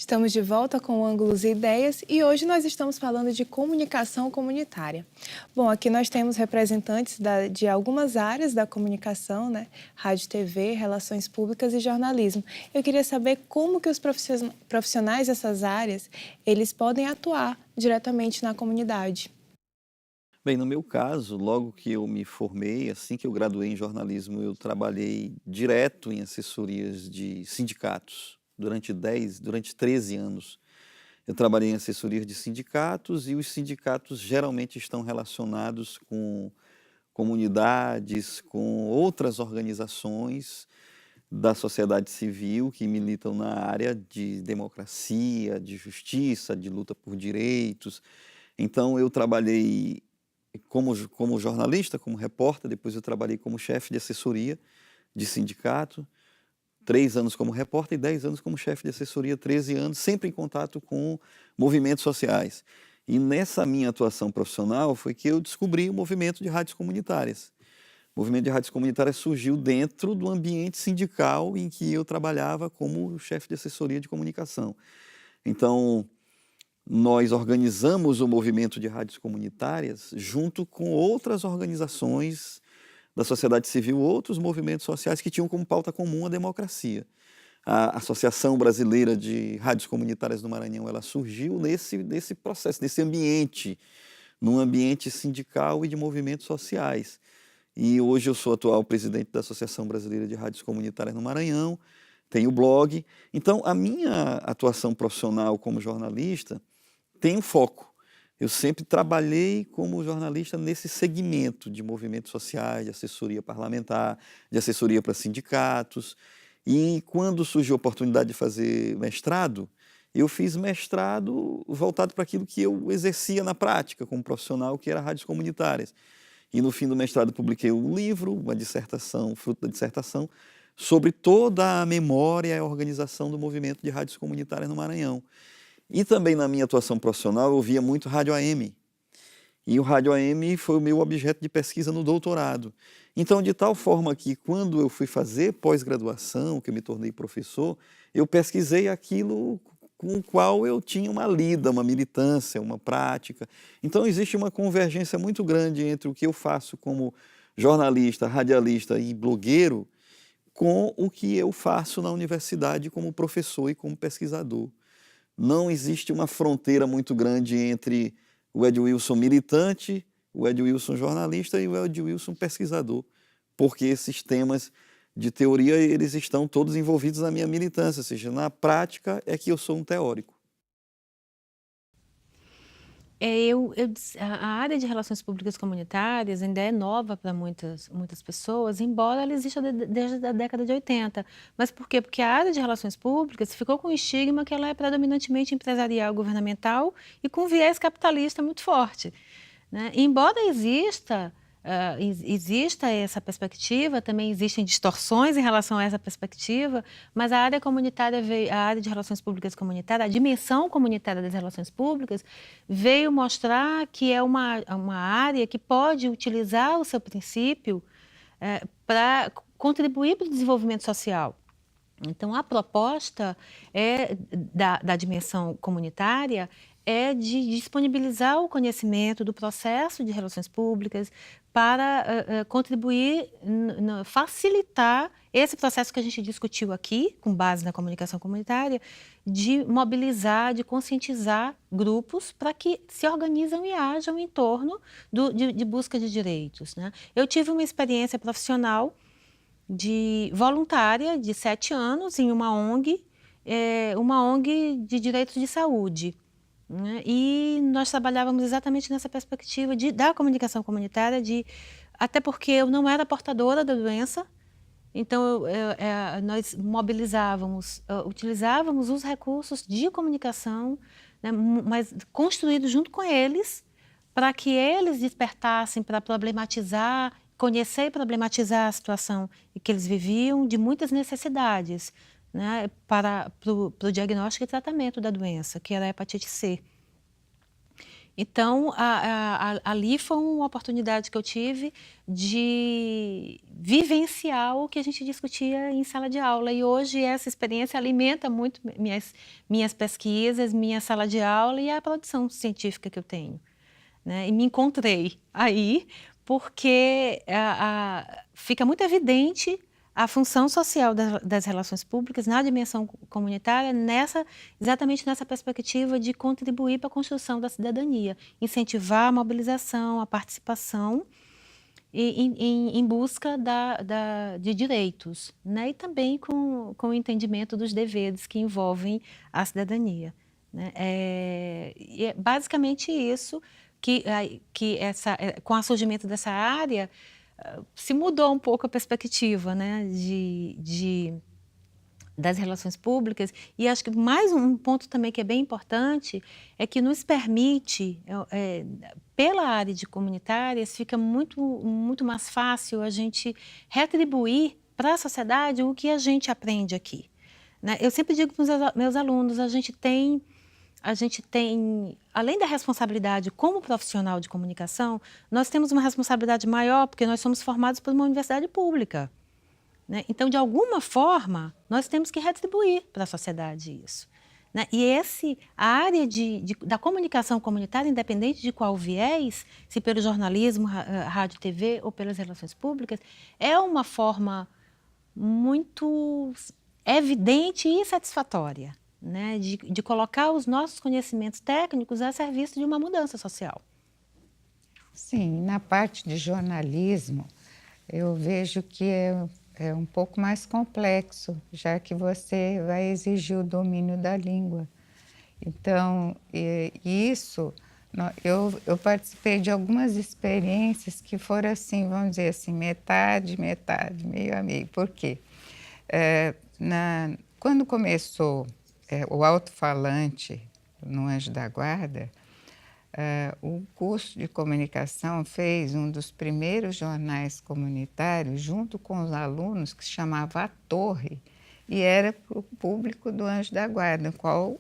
Estamos de volta com Ângulos e Ideias e hoje nós estamos falando de comunicação comunitária. Bom, aqui nós temos representantes de algumas áreas da comunicação, né? Rádio, TV, relações públicas e jornalismo. Eu queria saber como que os profissionais dessas áreas, eles podem atuar diretamente na comunidade. Bem, no meu caso, logo que eu me formei, assim que eu graduei em jornalismo, eu trabalhei direto em assessorias de sindicatos durante 13 anos. Eu trabalhei em assessorias de sindicatos e os sindicatos geralmente estão relacionados com comunidades, com outras organizações da sociedade civil que militam na área de democracia, de justiça, de luta por direitos. Então, eu trabalhei como jornalista, como repórter, depois eu trabalhei como chefe de assessoria de sindicato, 3 anos como repórter e 10 anos como chefe de assessoria, 13 anos, sempre em contato com movimentos sociais. E nessa minha atuação profissional foi que eu descobri o movimento de rádios comunitárias. O movimento de rádios comunitárias surgiu dentro do ambiente sindical em que eu trabalhava como chefe de assessoria de comunicação. Então, nós organizamos o movimento de rádios comunitárias junto com outras organizações da sociedade civil, outros movimentos sociais que tinham como pauta comum a democracia. A Associação Brasileira de Rádios Comunitárias do Maranhão, ela surgiu nesse processo, nesse ambiente, num ambiente sindical e de movimentos sociais. E hoje eu sou atual presidente da Associação Brasileira de Rádios Comunitárias no Maranhão, tenho blog. Então, a minha atuação profissional como jornalista tem um foco. Eu sempre trabalhei como jornalista nesse segmento de movimentos sociais, de assessoria parlamentar, de assessoria para sindicatos. E quando surgiu a oportunidade de fazer mestrado, eu fiz mestrado voltado para aquilo que eu exercia na prática como profissional, que era rádios comunitárias. E no fim do mestrado publiquei um livro, uma dissertação, fruto da dissertação, sobre toda a memória e a organização do movimento de rádios comunitárias no Maranhão. E também na minha atuação profissional eu via muito rádio AM. E o rádio AM foi o meu objeto de pesquisa no doutorado. Então, de tal forma que quando eu fui fazer pós-graduação, que eu me tornei professor, eu pesquisei aquilo com o qual eu tinha uma lida, uma militância, uma prática. Então, existe uma convergência muito grande entre o que eu faço como jornalista, radialista e blogueiro com o que eu faço na universidade como professor e como pesquisador. Não existe uma fronteira muito grande entre o Ed Wilson militante, o Ed Wilson jornalista e o Ed Wilson pesquisador, porque esses temas de teoria eles estão todos envolvidos na minha militância, ou seja, na prática é que eu sou um teórico. A área de relações públicas comunitárias ainda é nova para muitas pessoas, embora ela exista desde a década de 80. Mas por quê? Porque a área de relações públicas ficou com o estigma que ela é predominantemente empresarial, governamental e com viés capitalista muito forte, né? Embora exista essa perspectiva, também existem distorções em relação a essa perspectiva, mas a área comunitária a área de relações públicas comunitária, a dimensão comunitária das relações públicas veio mostrar que é uma área que pode utilizar o seu princípio para contribuir para o desenvolvimento social. Então, a proposta da dimensão comunitária é de disponibilizar o conhecimento do processo de relações públicas para contribuir, facilitar esse processo que a gente discutiu aqui, com base na comunicação comunitária, de mobilizar, de conscientizar grupos para que se organizam e ajam em torno de busca de direitos, né? Eu tive uma experiência profissional voluntária de 7 anos em uma ONG de direitos de saúde, né? E nós trabalhávamos exatamente nessa perspectiva da comunicação comunitária, até porque eu não era portadora da doença, então nós utilizávamos os recursos de comunicação, né, mas construídos junto com eles, para que eles despertassem para problematizar, conhecer e problematizar a situação que eles viviam, de muitas necessidades, né, para o diagnóstico e tratamento da doença, que era a hepatite C. Então, ali foi uma oportunidade que eu tive de vivenciar o que a gente discutia em sala de aula. E hoje essa experiência alimenta muito minhas pesquisas, minha sala de aula e a produção científica que eu tenho, né? E me encontrei aí porque fica muito evidente a função social das relações públicas na dimensão comunitária, exatamente nessa perspectiva de contribuir para a construção da cidadania, incentivar a mobilização, a participação em busca de direitos, né? E também com o entendimento dos deveres que envolvem a cidadania, né? E é basicamente isso que com o surgimento dessa área, se mudou um pouco a perspectiva, né, das relações públicas. E acho que mais um ponto também que é bem importante é que nos permite, pela área de comunitárias, fica muito mais fácil a gente retribuir para a sociedade o que a gente aprende aqui, né? Eu sempre digo para os meus alunos, a gente tem, além da responsabilidade como profissional de comunicação, nós temos uma responsabilidade maior porque nós somos formados por uma universidade pública, né? Então, de alguma forma, nós temos que retribuir para a sociedade isso, né? E a área da comunicação comunitária, independente de qual viés, se pelo jornalismo, rádio, TV ou pelas relações públicas, é uma forma muito evidente e satisfatória, né, de colocar os nossos conhecimentos técnicos a serviço de uma mudança social. Sim, na parte de jornalismo, eu vejo que é um pouco mais complexo, já que você vai exigir o domínio da língua. Então, eu participei de algumas experiências que foram assim, vamos dizer assim, metade, metade, meio a meio. Por quê? Quando começou o alto-falante no Anjo da Guarda, o curso de comunicação fez um dos primeiros jornais comunitários junto com os alunos, que se chamava A Torre, e era para o público do Anjo da Guarda, no qual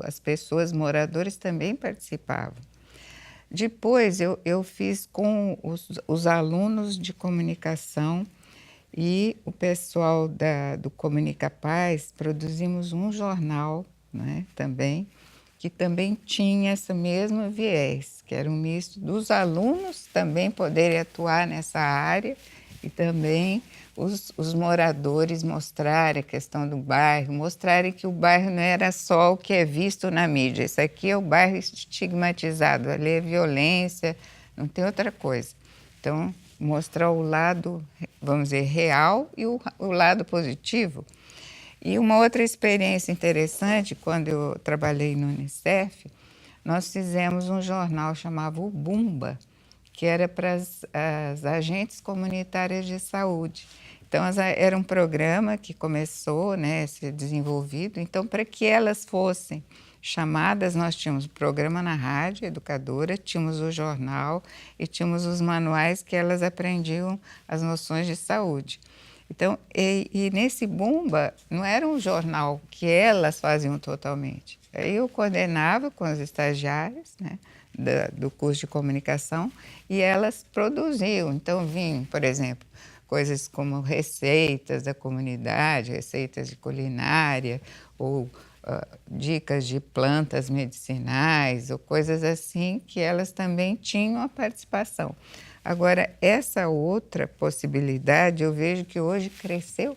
as pessoas, moradores, também participavam. Depois eu fiz com os alunos de comunicação e o pessoal do Comunicapaz, produzimos um jornal, né, também, que também tinha esse mesmo viés, que era um misto dos alunos também poderem atuar nessa área e também os moradores mostrarem a questão do bairro, mostrarem que o bairro não era só o que é visto na mídia. Isso aqui é o bairro estigmatizado, ali é violência, não tem outra coisa. Então, mostrar o lado, vamos dizer, real e o lado positivo. E uma outra experiência interessante, quando eu trabalhei no Unicef, nós fizemos um jornal chamado o Bumba, que era para as agentes comunitárias de saúde. Então, era um programa que começou, né, a ser desenvolvido. Então, para que elas fossem chamadas, nós tínhamos o programa na rádio educadora, tínhamos o jornal e tínhamos os manuais que elas aprendiam as noções de saúde. Então, e nesse Bumba, não era um jornal que elas faziam totalmente. Eu coordenava com as estagiárias, né, do curso de comunicação, e elas produziam. Então, vinham, por exemplo, coisas como receitas da comunidade, receitas de culinária, ou dicas de plantas medicinais, ou coisas assim, que elas também tinham a participação. Agora, essa outra possibilidade, eu vejo que hoje cresceu,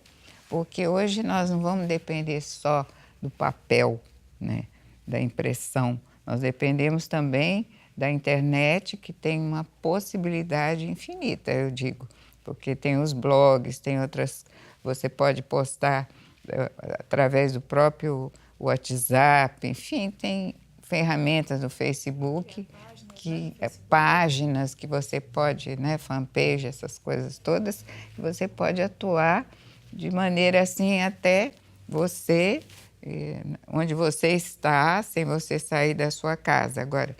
porque hoje nós não vamos depender só do papel, né, da impressão. Nós dependemos também da internet, que tem uma possibilidade infinita, eu digo, porque tem os blogs, tem outras, você pode postar através do próprio WhatsApp, enfim, tem ferramentas no Facebook, páginas que você pode, né, fanpage, essas coisas todas, que você pode atuar de maneira assim até você, onde você está, sem você sair da sua casa. Agora,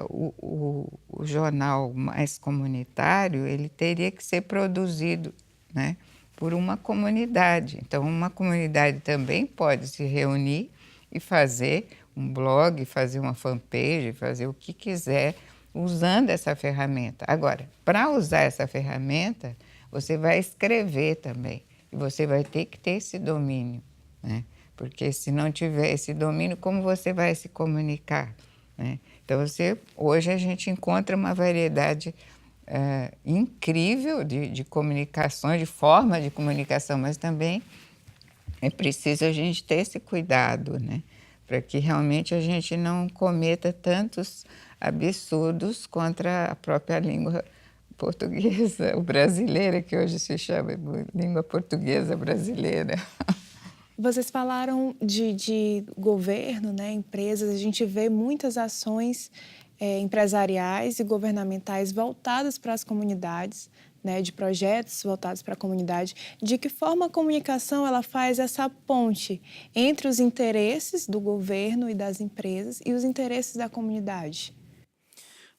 o jornal mais comunitário, ele teria que ser produzido, né, por uma comunidade. Então, uma comunidade também pode se reunir e fazer um blog, fazer uma fanpage, fazer o que quiser usando essa ferramenta. Agora, para usar essa ferramenta, você vai escrever também. E você vai ter que ter esse domínio, né? Porque se não tiver esse domínio, como você vai se comunicar, né? Então, hoje a gente encontra uma variedade incrível de comunicações, de forma de comunicação, mas também é preciso a gente ter esse cuidado, né? Para que realmente a gente não cometa tantos absurdos contra a própria língua portuguesa, o brasileira, que hoje se chama língua portuguesa brasileira. Vocês falaram de governo, né, empresas, a gente vê muitas ações empresariais e governamentais voltadas para as comunidades, né, de projetos voltados para a comunidade. De que forma a comunicação ela faz essa ponte entre os interesses do governo e das empresas e os interesses da comunidade?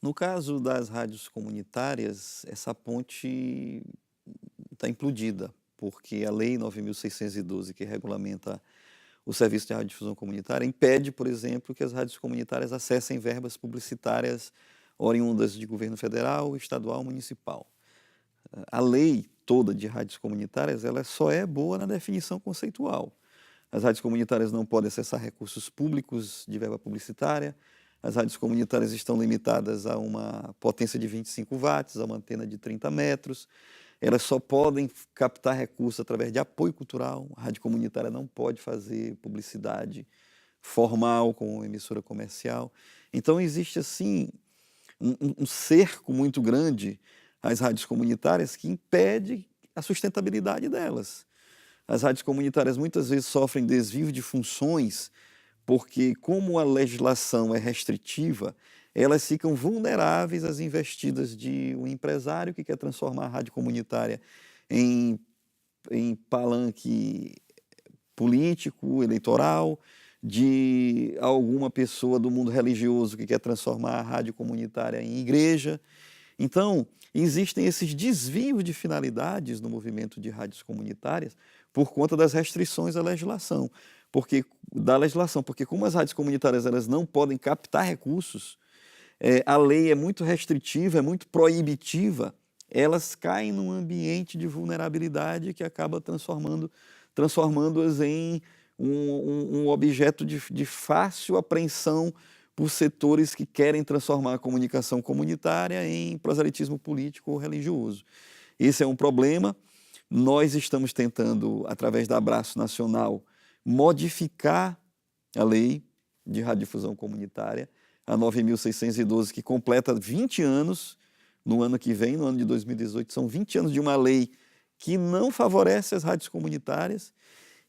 No caso das rádios comunitárias, essa ponte está implodida, porque a Lei 9.612, que regulamenta o serviço de radiodifusão comunitária, impede, por exemplo, que as rádios comunitárias acessem verbas publicitárias oriundas de governo federal, estadual, municipal. A lei toda de rádios comunitárias, ela só é boa na definição conceitual. As rádios comunitárias não podem acessar recursos públicos de verba publicitária, as rádios comunitárias estão limitadas a uma potência de 25 watts, a uma antena de 30 metros, elas só podem captar recursos através de apoio cultural. A rádio comunitária não pode fazer publicidade formal com emissora comercial. Então, existe, assim, um cerco muito grande às rádios comunitárias que impede a sustentabilidade delas. As rádios comunitárias muitas vezes sofrem desvio de funções porque, como a legislação é restritiva, elas ficam vulneráveis às investidas de um empresário que quer transformar a rádio comunitária em palanque político, eleitoral, de alguma pessoa do mundo religioso que quer transformar a rádio comunitária em igreja. Então, existem esses desvios de finalidades no movimento de rádios comunitárias por conta das restrições da legislação. Porque como as rádios comunitárias elas não podem captar recursos, a lei é muito restritiva, é muito proibitiva, elas caem num ambiente de vulnerabilidade que acaba transformando-as em um objeto de fácil apreensão por setores que querem transformar a comunicação comunitária em proselitismo político ou religioso. Esse é um problema. Nós estamos tentando, através da Abraço Nacional, modificar a lei de radiodifusão comunitária, a 9.612, que completa 20 anos no ano que vem, no ano de 2018. São 20 anos de uma lei que não favorece as rádios comunitárias,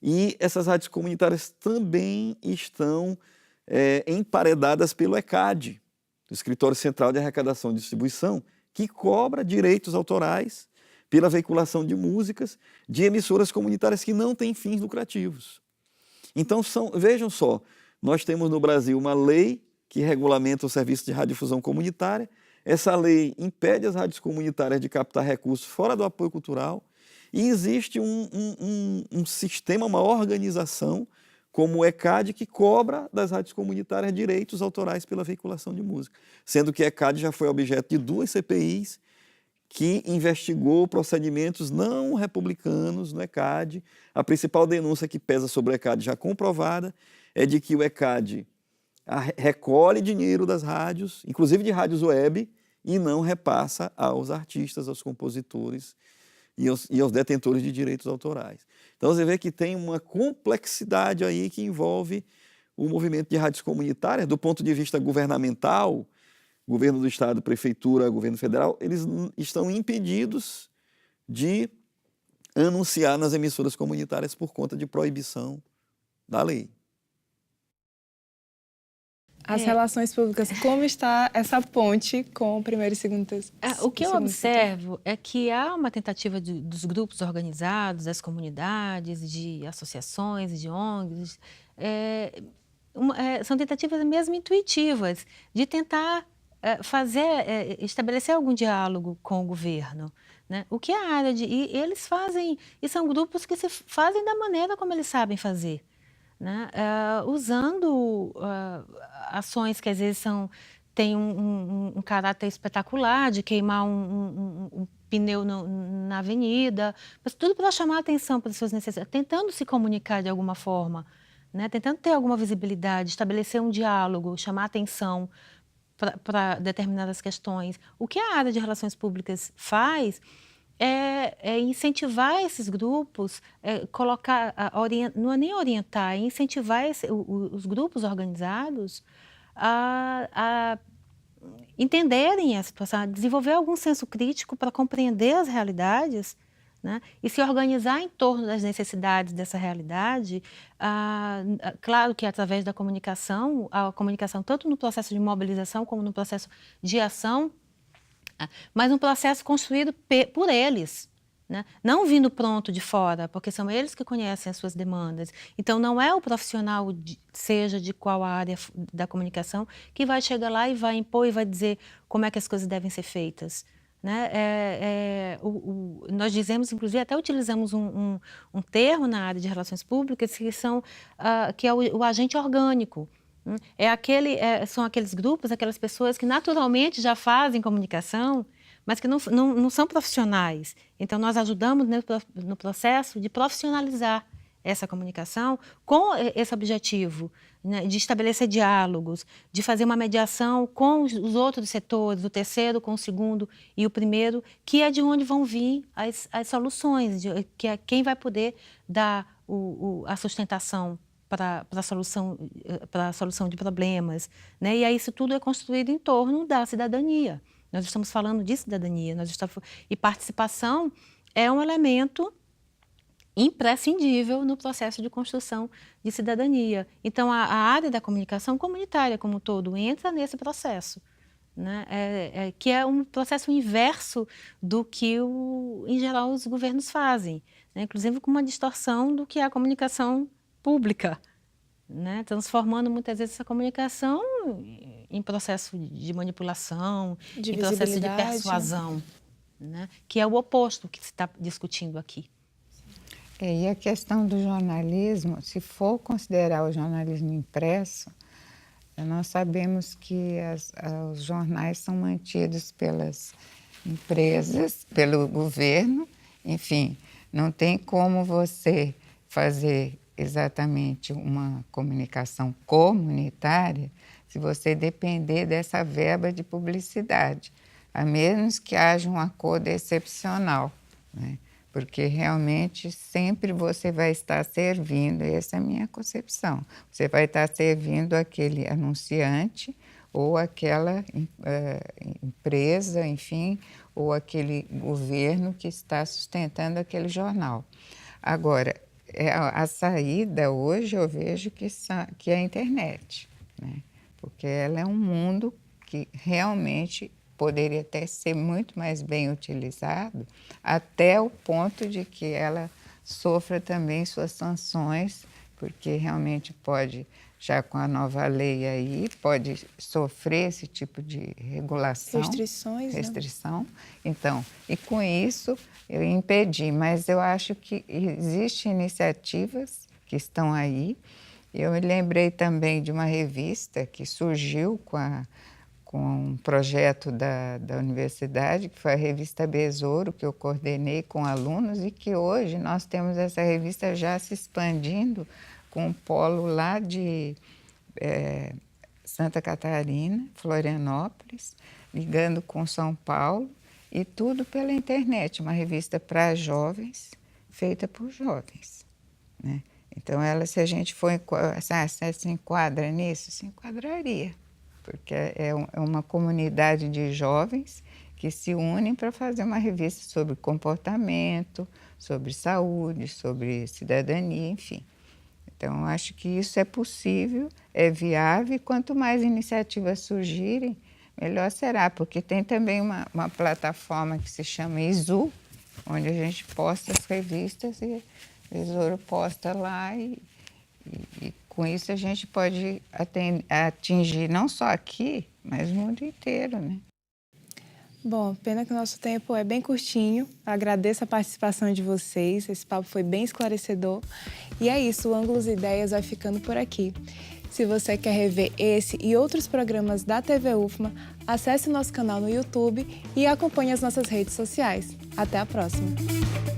e essas rádios comunitárias também estão emparedadas pelo ECAD, o Escritório Central de Arrecadação e Distribuição, que cobra direitos autorais pela veiculação de músicas de emissoras comunitárias que não têm fins lucrativos. Então, vejam só, nós temos no Brasil uma lei que regulamenta o serviço de radiodifusão comunitária. Essa lei impede as rádios comunitárias de captar recursos fora do apoio cultural, e existe um sistema, uma organização, como o ECAD, que cobra das rádios comunitárias direitos autorais pela veiculação de música, sendo que a ECAD já foi objeto de 2 CPIs que investigou procedimentos não republicanos no ECAD. A principal denúncia que pesa sobre o ECAD, já comprovada, é de que o ECAD recolhe dinheiro das rádios, inclusive de rádios web, e não repassa aos artistas, aos compositores e aos detentores de direitos autorais. Então, você vê que tem uma complexidade aí que envolve o movimento de rádios comunitárias. Do ponto de vista governamental, governo do estado, prefeitura, governo federal, eles estão impedidos de anunciar nas emissoras comunitárias por conta de proibição da lei. As relações públicas, como está essa ponte com o primeiro e segundo texto? O que eu observo é que há uma tentativa dos grupos organizados, das comunidades, de associações, de ONGs, são tentativas mesmo intuitivas de tentar estabelecer algum diálogo com o governo, né? O que é a área e eles fazem, e são grupos que se fazem da maneira como eles sabem fazer, né, usando ações que às vezes têm um caráter espetacular, de queimar um pneu na avenida, mas tudo para chamar a atenção para as suas necessidades, tentando se comunicar de alguma forma, né, tentando ter alguma visibilidade, estabelecer um diálogo, chamar a atenção para determinadas questões. O que a área de relações públicas faz é incentivar esses grupos, colocar, não é nem orientar, é incentivar os grupos organizados a entenderem a situação, a desenvolver algum senso crítico para compreender as realidades, né, e se organizar em torno das necessidades dessa realidade. Claro que através da comunicação, a comunicação tanto no processo de mobilização como no processo de ação, mas um processo construído por eles, né? Não vindo pronto de fora, porque são eles que conhecem as suas demandas. Então, não é o profissional, seja de qual área da comunicação, que vai chegar lá e vai impor e vai dizer como é que as coisas devem ser feitas, né? Nós dizemos, inclusive, até utilizamos um termo na área de relações públicas que é o agente orgânico. São aqueles grupos, aquelas pessoas que naturalmente já fazem comunicação, mas que não são profissionais. Então, nós ajudamos no processo de profissionalizar essa comunicação com esse objetivo, né, de estabelecer diálogos, de fazer uma mediação com os outros setores, o terceiro com o segundo e o primeiro, que é de onde vão vir as soluções, que é quem vai poder dar a sustentação para a solução de problemas, né? E aí isso tudo é construído em torno da cidadania. Nós estamos falando de cidadania, e participação é um elemento imprescindível no processo de construção de cidadania. Então, a área da comunicação comunitária como um todo entra nesse processo, né? Que é um processo inverso do que, em geral, os governos fazem, né? Inclusive com uma distorção do que é a comunicação pública, né? Transformando muitas vezes essa comunicação em processo de manipulação, De em processo de visibilidade. persuasão, né? Que é o oposto que se está discutindo aqui. E a questão do jornalismo, se for considerar o jornalismo impresso, nós sabemos que os jornais são mantidos pelas empresas, pelo governo, enfim, não tem como você fazer exatamente uma comunicação comunitária se você depender dessa verba de publicidade, a menos que haja um acordo excepcional, né? Porque realmente sempre você vai estar servindo, essa é a minha concepção, você vai estar servindo aquele anunciante ou aquela empresa, enfim, ou aquele governo que está sustentando aquele jornal. Agora, a saída hoje eu vejo que é a internet, né? Porque ela é um mundo que realmente poderia até ser muito mais bem utilizado, até o ponto de que ela sofra também suas sanções, porque realmente pode, já com a nova lei aí, pode sofrer esse tipo de regulação. Restrição. Então, e com isso eu impedi, mas eu acho que existem iniciativas que estão aí. Eu me lembrei também de uma revista que surgiu com um projeto da universidade, que foi a revista Besouro, que eu coordenei com alunos e que hoje nós temos essa revista já se expandindo com um polo lá de Santa Catarina, Florianópolis, ligando com São Paulo, e tudo pela internet, uma revista para jovens, feita por jovens, né? Então, se a gente se enquadra nisso, se enquadraria, porque é uma comunidade de jovens que se unem para fazer uma revista sobre comportamento, sobre saúde, sobre cidadania, enfim. Então, acho que isso é possível, é viável, e quanto mais iniciativas surgirem, melhor será, porque tem também uma plataforma que se chama Izu, onde a gente posta as revistas e o Besouro posta lá e com isso a gente pode atingir não só aqui, mas o mundo inteiro, né? Bom, pena que o nosso tempo é bem curtinho. Agradeço a participação de vocês. Esse papo foi bem esclarecedor. E é isso, o Ângulos e Ideias vai ficando por aqui. Se você quer rever esse e outros programas da TV UFMA, acesse o nosso canal no YouTube e acompanhe as nossas redes sociais. Até a próxima!